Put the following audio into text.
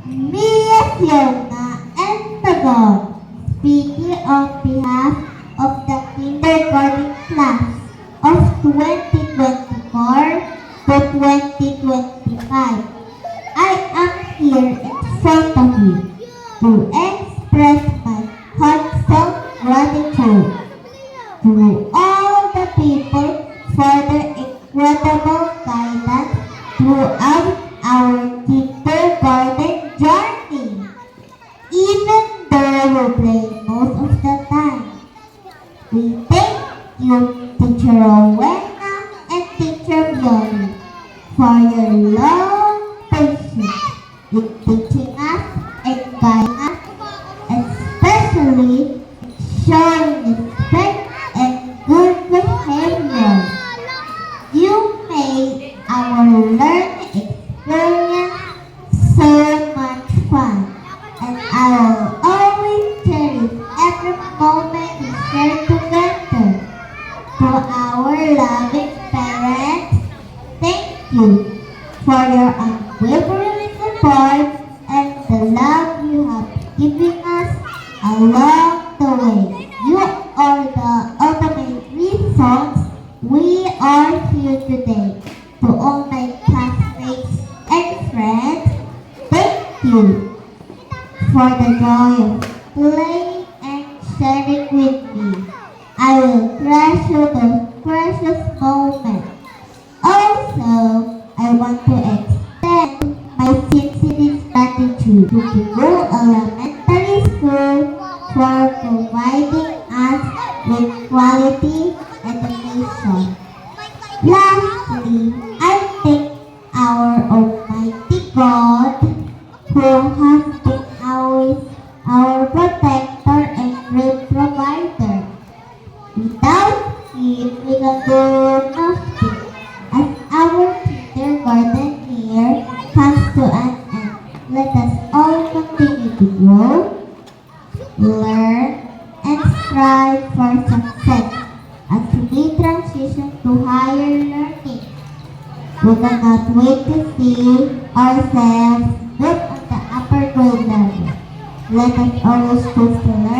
Mia Fiona and Tagon, speaking on behalf of the kindergarten class of 2024 to 2025. I am here in front of you to express my heartfelt gratitude to all the people for their incredible guidance throughout our kindergarten journey. Even though we play most of the time, we thank you, Teacher Rowena and Teacher Violi, for your long patience in teaching us and guiding us, especially showing respect and good behavior. You made our learning experience so much fun, and I will always cherish every moment we share together. To our loving parents, thank you for your unwavering support and the love you have given us along the way. You are the ultimate reason we are here today. To all my classmates and friends, thank you for the joy of playing and sharing with me. I will treasure those precious moments. Also, I want to extend my sincere gratitude to Kibu Elementary School for providing us with quality education. Lastly, I thank our Almighty God who has been always our protector and great provider. Without him, we can do nothing. As our kindergarten year comes to an end, let us all continue to grow, learn, and strive for success as we transition to higher learning. We cannot wait to see ourselves built on the upper grade level. Let us always choose to learn